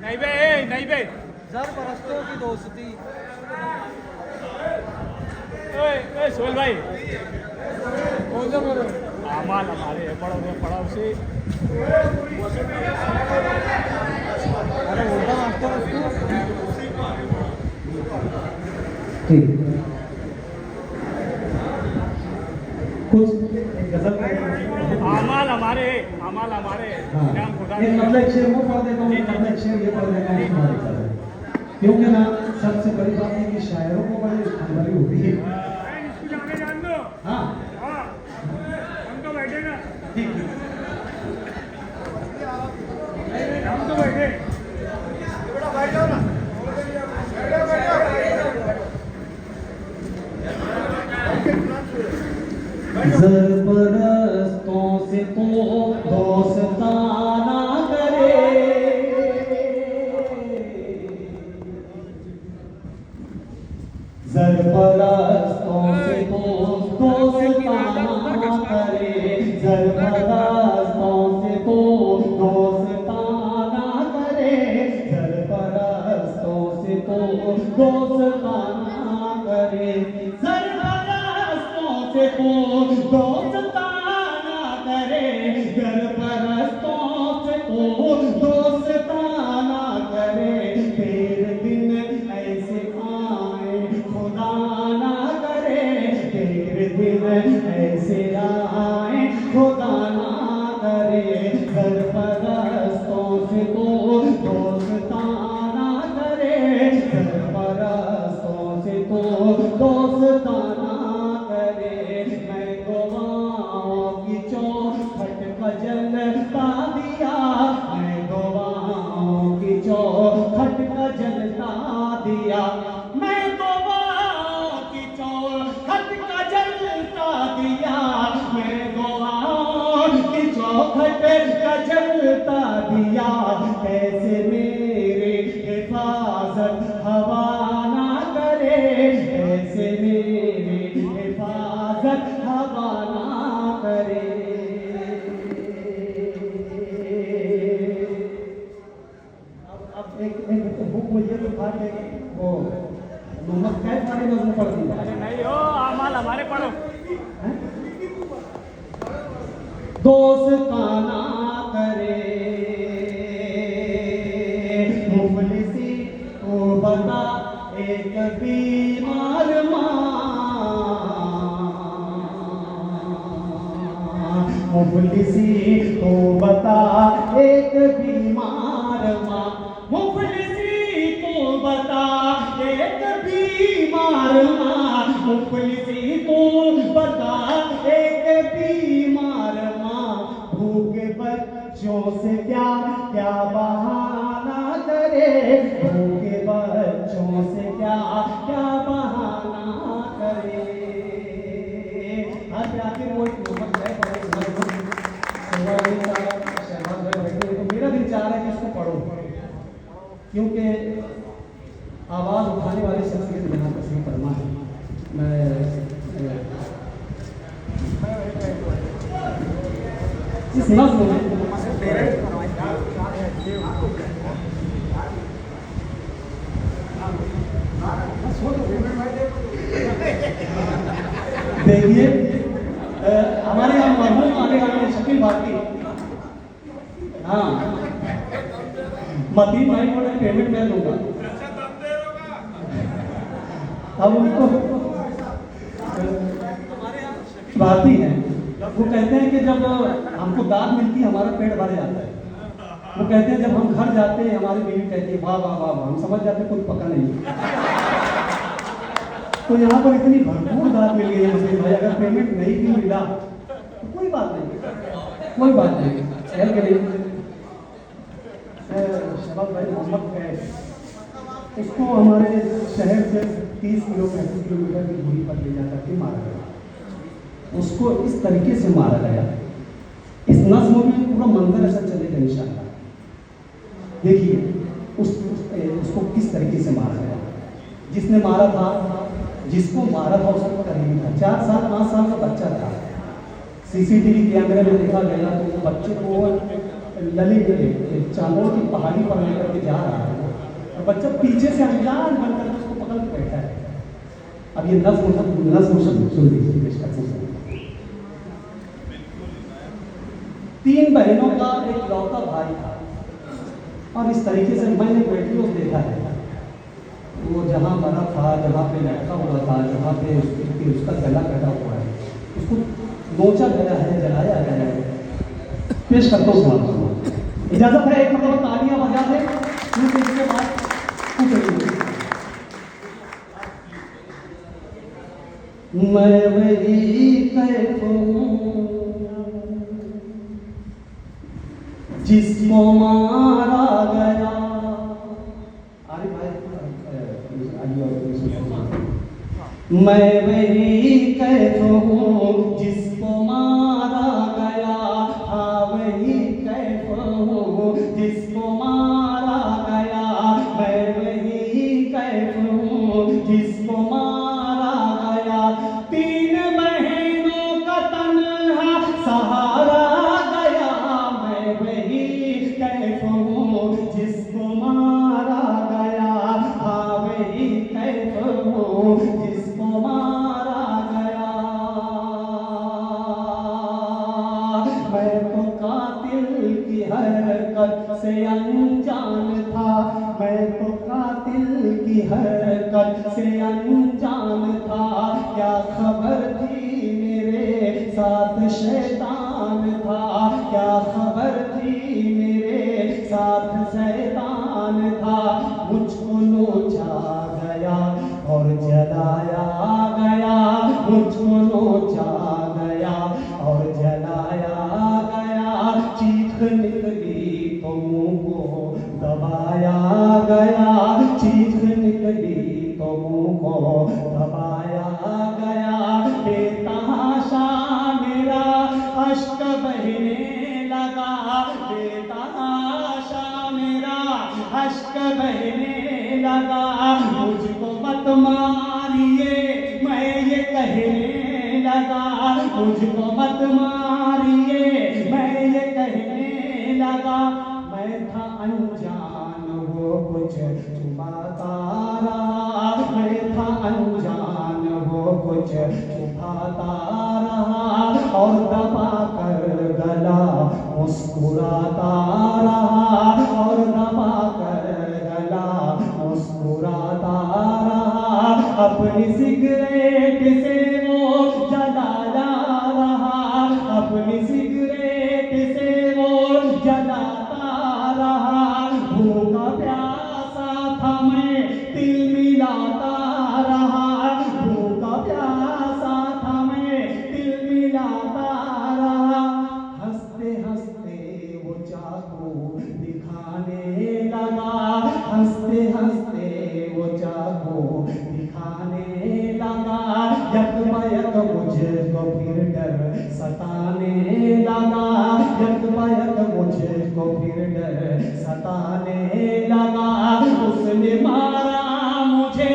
नहीं बे, नहीं बे। सरपरस्तों की दोस्ती। ओए सोहेल भाई, कौन सा बोलो? अमाल हमारे पड़ाव से। अरे उल्टा मास्टर उसको। ठीक, कुछ गजल का अमाल हमारे हाँ, नाम खुदा एक मतलब शेर वो पढ़ देता हूँ, मतलब शेर ये पढ़ देता हूँ तुम्हारी तरह। क्योंकि ना सबसे बड़ी बात है कि शायरों को बड़ी खानदानी होती है। इसको जाने जान दो। हाँ हाँ, हम तो बैठे ना। ठीक, हम तो बैठे। बेटा बैठ जाओ ना। ज़बरदस्तों से तो दोस्ताना करे, ज़बरदस्तों से तो दोस्ताना करे, ज़बरदस्तों से तो दोस्ताना करे, ज़बरदस्तों से तो दोस्ताना करे, ज़बरदस्तों से तो दोस्ताना करे, सरपरस्तों से तो दोस्ताना करे। तेरे दिन ऐसे आए खुदा ना करे, तेरे दिन ऐसे आए खुदा ना करे, सरपरस्तों से तो दोस्ताना करे, सरपरस्तों से तो दोस्ताना करे। मैं गवाओं की चौखट का जलता दिया, मैं गवाओं की चौखट का जलता दिया, मैं गवाओं की चौखट का जलता दिया, मैं गवाओं की चौखट का जलता दिया। कैसे मेरे हिफाजत हवा ना करे, ऐसे मेरे हिफाजत हवा ना करे। अब एक बुक मुझे तो फाड़ देगा वो मोहम्मद कैफ वाली नज़म पढ़ दी। अरे नहीं हो, अमाल हमारे पढ़ो। दोस्ताना करे मुफलिसी को बता एक बीमार मुफलिसी को बता एक बीमार माँ, मुफलिसी को बता एक बीमार माँ, मुफलिसी को बता एक बीमार माँ। भूखे बच्चों से क्या क्या बहाना करे, भूखे बच्चों से क्या क्या बहाना करे। आखिर वो मेरा दिल चाह रहा है कि इसको पढ़ो, क्योंकि आवाज़ उठाने वाले शख्सियत यहाँ पर सही पढ़ना है। मैं इस नज़्म में देखिए हमारे यहाँ मरहूम आने वाले शकील भारती, हाँ मतीन भाई को मैं पेमेंट मैं दूंगा। अब उनको भारती हैं, वो कहते हैं कि जब हमको दाद मिलती है हमारा पेट भर जाता है। वो कहते हैं जब हम घर जाते हैं हमारी बीवी कहती है वाह वाह वाह वाह, हम समझ जाते हैं कुछ पका नहीं। तो यहाँ पर इतनी भरपूर दाद मिल गई है मुझे भाई, अगर पेमेंट नहीं भी मिला तो कोई बात नहीं, कोई बात नहीं। शहर के लिए शबाब भाई मोहम्मद कैफ, इसको हमारे शहर से 30 किलोमीटर की दूरी पर ले जाकर के मारा गया। उसको इस तरीके से मारा गया, इस नज़्म में पूरा मंजर ऐसा चलेगा इंशाअल्लाह। देखिए उसको किस तरीके से मारा गया। जिसने मारा था, जिसको मारा था उसका करीबी था, 4 साल 5 साल का बच्चा था। सीसीटीवी कैमरे में देखा गया तो बच्चे को ललित चांदों की पहाड़ी पर लेकर के जा रहा है और बच्चा पीछे से अनजान बनकर उसको पकड़ के बैठा है। अब ये नज्म सुन लीजिए इसका सुन। 3 बहनों का एक लौता भाई था और इस तरीके से मैंने वीडियो देखा है। वो जहाँ मरा था, जहाँ पे लटका हुआ था, जहाँ पे उसका गला कटा हुआ है, उसको नोचा गया है, जलाया गया है। पेश करता हूँ साहब, इजाजत है? एक मतलब तालियां बजा दें, फिर इसके बाद मैं वही कैफ हूँ जिसको मारा गया। अरे भाई मैं वही कैफ हूँ जिसको मारा गया, हाँ वही कैफ हूँ जिसको मारा गया। मैं वही कैफ हूँ जिसको मारा गया। 3 बहनों का तन्हा सहारा गया। मैं वही कैफ हूँ जिसको मारा गया, हाँ वही कैफ हूँ जिसको मारा गया। मैं तो कातिल की हरकत से अनजान था, मैं तो कातिल की हरकत से अनजान था। क्या खबर थी मेरे साथ शैतान था, क्या खबर थी मेरे साथ शैतान था। मुझको नोचा गया और जलाया गया, मुझको नोचा गया और जलाया गया। चीख निकली तो मुंह को दबाया गया, चीख निकली तो मुंह को दबाया गया। बेतहाशा मेरा अश्क बहने लगा, बेतहाशा मेरा अश्क बहने लगा। मुझको मत मारिए मैं ये कहने लगा, मुझको मत मारिए मैं ये कहने लगा। मैं था अनजान वो कुछ छुपाता रहा, मैं था अनजान वो कुछ छुपाता रहा। और दबा कर गला मुस्कुराता रहा, और दबा कर गला मुस्कुराता रहा। अपनी सिगरेट से वो जलाया रहा, अपनी सिगरेट से वो जलाता रहा। भूखा प्यासा था मैं तिल मिलाता रहा, भूखा प्यासा था मैं तिल मिलाता रहा। हंसते हंसते वो चाकू दिखाने लगा, हंसते हंसते वो चाकू दिखाने लगा। यकबायक मुझको फिर डर सताने लगा, यकबायक मुझको फिर डर सताने लगा। उसने मारा मुझे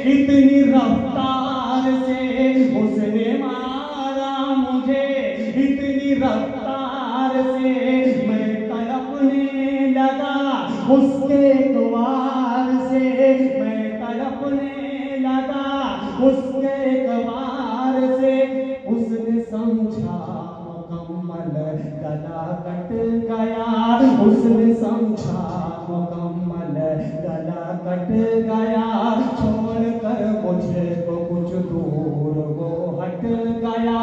इतनी रफ्तार से, उसने मारा मुझे इतनी रफ्तार से। मैं तड़पने लगा उसके द्वार से, मैं तड़पने लगा उसके द्वार से। उसने समझा मुकम्मल गला कट गया, उसने समझा मुकम्मल गला कट गया। छोड़ कर मुझको कुछ दूर वो हट गया,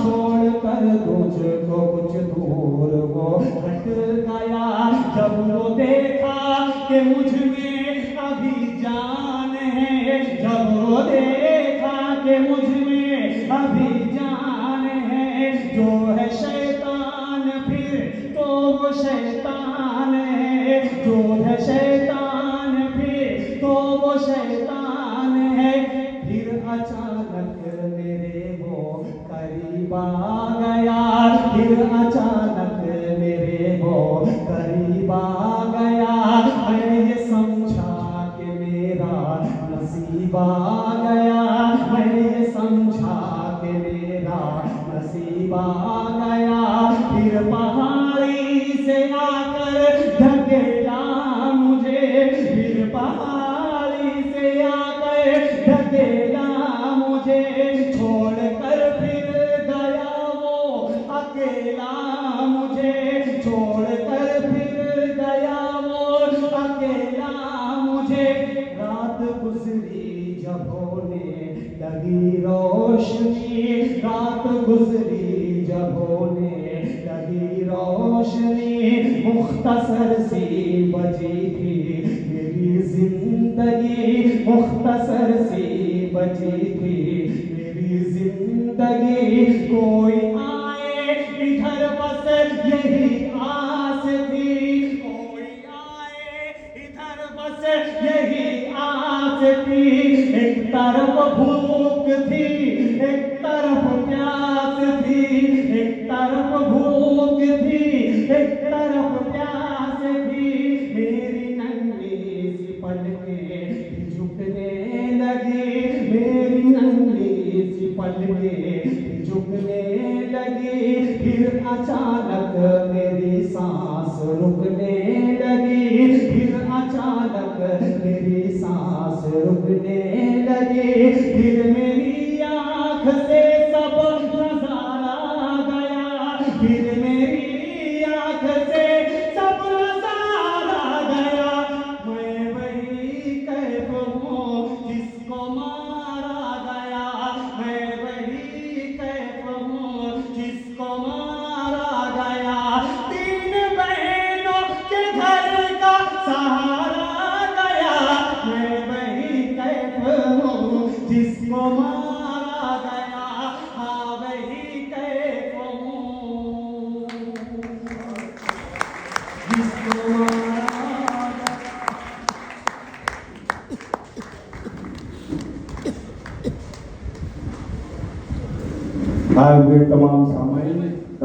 छोड़ कर मुझको कुछ दूर वो हट गया। जब वो देखा कि मुझ में अभी जान है, जब वो देखा कि मुझ में अभी जान है। जो है शैतान फिर तो वो शैतान है, जो है शैतान फिर तो वो शैतान है। फिर अचानक मेरे वो करीब आ गया, फिर अचानक मेरे वो करीब आ गया। मैं ये समझा कि मेरा नसीब आ गया, मैं ये समझा कि मेरा नसीब आ गया। फिर पहाड़ी से आ गुजरी जब होने लगी रोशनी, रात गुजरी जब होने लगी रोशनी, मुख्तसर सी बची थी मेरी जिंदगी, मुख्तसर सी बची थी मेरी जिंदगी। कोई आए इधर बस यही आस थी, कोई आए इधर बस यही आस थी। एक तरफ भूख थी, एक तरफ प्यास थी, एक तरफ भूख थी, एक तरफ प्यास थी। मेरी नन्ही सी पलकें झुकने लगी, मेरी नन्ही सी पलकें झुकने लगी। फिर अचानक मेरी सांस रुकने लगी, फिर अचानक मेरी सांस रुकने लगी। फिर मेरी आँख से सब नजारा गया, फिर मेरी आँख से सब नजारा गया। मैं वही कैफ हूँ जिसको मारा गया, मैं वही कैफ हूँ जिसको मारा गया। तीन बहनों के घर का सहारा गया, मैं वही कैफ हूँ जिसको मारा गया, हाँ वही कैफ हूँ जिसको मारा गया। आए हुए तमाम सामान्य